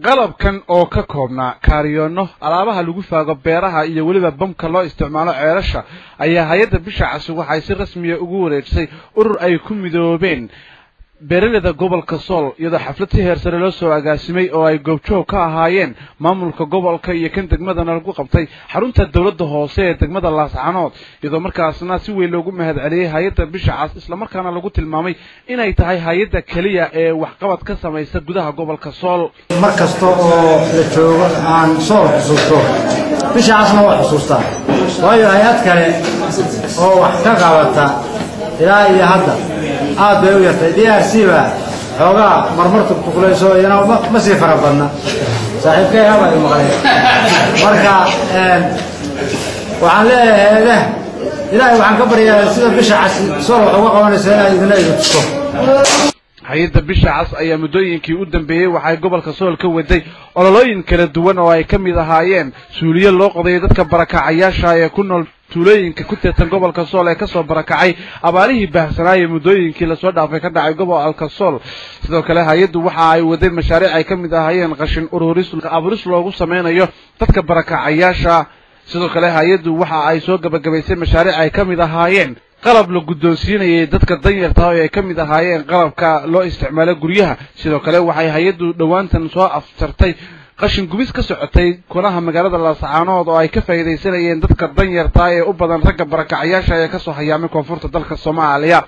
qalabkan oo ka koobnaa kaariyoono alaabaha lagu faago beeraha iyo waliba bamka loo isticmaalo ceelasha ayaa hay'adda bisha cas waxay si rasmi ah ugu wareejisay urur ay ku midoobeen beeraleyda gobolka Sool iyadoo xaflad si heer sare loo soo agaasimay oo ay goobjoog ka ahaayeen maamulka gobolka iyo kan degmadana lagu qabtay xarunta dawladda hoose ee degmada Laascaanood iyadoo markaasna si weyn loogu mahadceliyay hay'adda bisha cas isla markaana lagu tilmaamay inay tahay hay'adda kaliya ee waxqabad ka samaysa gudaha gobolka Sool markasto oo la joogo aan soo xusuusto bisha casna waa xusuustaa waayo hay'ad kale oo wax ka qabata ilaa iyo hadda aad bay u yartay DRC ba xoogaa marmartu ku kuleyso inuu ma sii farabadna saaxiibkay haba ay maqleen marka waxaan leeyahay ilaahay waxaan ka baryaa sida bisha cas soo uga qabanaysa inay idin tuso hay'adda bisha cas ayaa muddooyinkii u dambeeyay waxay gobolka Sool ka waday ololooyin kala duwan oo ay ka mid ahaayeen suuliye loo qoday dadka barakacayaasha ee ku nool tuulooyinka ku tirsan gobolka Sool ee ka soo barakacay abaarihii baahsanaayay muddooyinkii la soo dhaafay ka dhacay gobolka Sool sidoo kale hay'addu waxa ay waday mashaariic ay ka mid ahaayeen qashin ururis loogu sameynayo dadka barakacayaasha sidoo kale hay'addu waxa ay soo gabagabaysay mashaariic ay ka mid ahaayeen qalab la guddoonsiinayay dadka danyarta oo ay ka mid ahaayeen qalabka loo isticmaalo guryaha sidoo kale waxay hay'addu dhawaantan soo afjartay qashin gubis ka socotay kunaha magaalada Laascaanood oo ay ka faa'iideysanayeen dadka danyarta ee u badan ragga barakacayaasha ee ka soo hayaamay koonfurta dalka Soomaaliya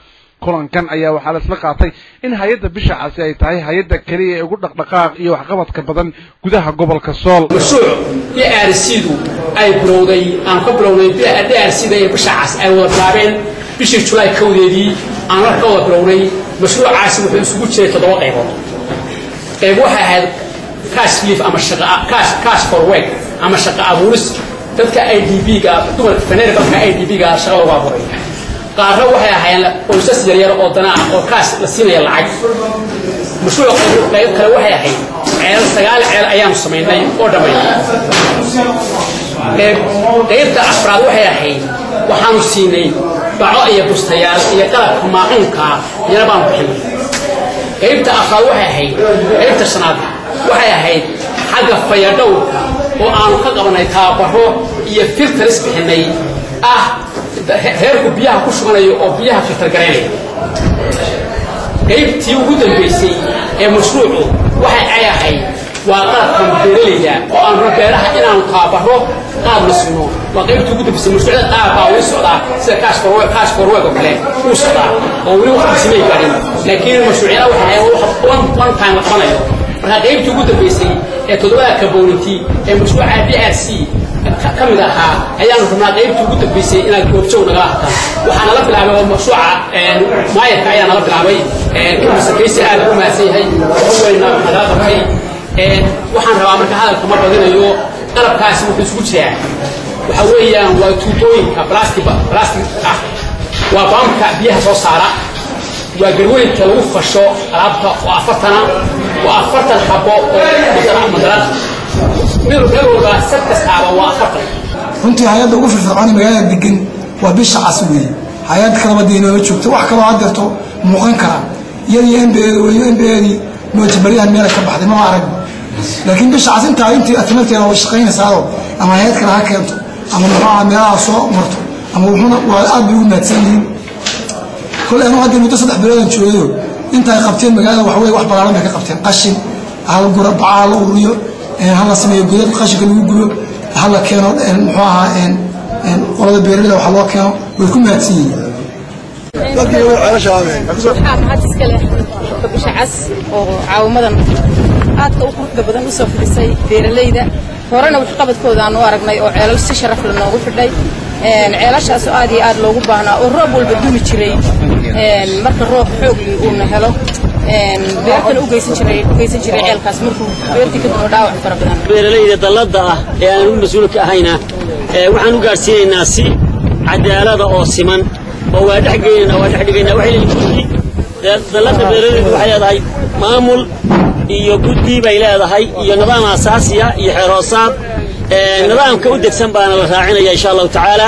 kulankan ayaa waxa la isla qaatay in hay'adda bisha cas ay tahay hay'adda kaliya ee ugu dhaqdhaqaaq iyo waxqabadka badan gudaha gobolka Sool mashruuc DRC-du ay bilowday aan ka bilownay DRC-da ee bisha cas ay wada bilaabeen bishii July kowdeedii aan ka wada bilownay mashruucaas wuxuu isugu jiray 7 qaybood qayb waxa ahayd cash lift ama cash for work ama shaqo abuuris dadka IDP-ga dumarka faneerka IDP-ga shaqo loo abuuray qaarna waxay ahaayeen qoysas yaryar oo dana oo kaas la siinaya lacag mashruuc qayb kale waxay ahayd ceel ayaan sameynay oo dhameeyay qaybta afraad waxay ahayd waxaanu siinay baco iyo bustayaal iyo qalabka maacuunka yana baan bixinay qaybta afraad waxay ahayd qaybta shanaad waxay ahayd xagga fayadhowrka oo aanu ka qabanay taabaro iyo filters bixinay heerku biyaha ku shubanayo oo biyaha filter gareynaya qaybtii ugu dambeysay ee mashruucu waxay ay ahayd waa qalabkan beeraleyda oo aan beeraha inaan taabaro qaab la sino waa qaybtii ugu dambeysay mashruuca qaab baa u socdaa sida cash for work oo kale u socdaa oo weli wax samay gaadhin laakiin mashruucina waxay one time qabanayo marka qaybtii ugu dambeysay ee toddobaad ka boolintii ee mashruuca DRC kamid ahaa ayaan rabnaa qaybtii ugu dambeysay inaad goobjoog naga ahaataan waxaana la bilaabay mashruuca maayarka ayaana la bilaabay kamasakaysi aad u mahadsan yahay weyna nagala qabtay waxaan rabaa marka hadalka ma badinayo qalabkaasi wuxuu isugu jiraa waxa weeyaan waa tuutooyinka plastic ah waa bamka biyaha soo saara waa garweynta lagu fasho alaabta oo 40 xabo oo madarad runtii hay'adda ugu firfircoon magaalada degan waa bisha cas weeye hay'ad kala wadayna oo joogto wax kale oo adeerto muuqan kara iyadii MBA noojibariyahan meel ka baxday ma arag laakiin bisha cas intii atmarteeda oo shaqeynaysaa ama hay'ad kale ha keento ama maxaa meelaha soo marto ama wuxuuna waa aad ugu naadsanyihiin kulay anoo hadda muddo 3 bilood joogayo inta ay qabteen magaalada wax weey wax balaaran ka qabteen qashin hal gurab bacaal uriyo hala sameeyo godad qashinka lagu gubo hala keeno muxuu ahaa qolada beeraleyda waxa loo keeno way ku maadsan yihiin dadkii waxaa mahad iska leh bisha cas oo caawamadan aadka u quruxda badan u soo fidisay beeraleyda horena wax qabadkooda aan u aragnay oo ceelal si sharaf leh noogu xidhay ceelashaas aad iyo aad loogu baahnaa oo roob walba dumi jiray marka roob xoog uu helo beertan u geysan jiray ceelkaas markuu beertii ka dib dhaawac fara badan beeraleyda dalada ah ee aan u mas'uul ka ahayna waxaan u gaarsiinaynaa si cadaalad oo siman oo waa dhigayna waxay leeyihiin dalada beeraleyda waxay leedahay maamul iyo guddi bay leedahay iyo nidaam asaasi ah iyo xeeroosaad nidaamka u degsan baana la raacinaya insha Allah taala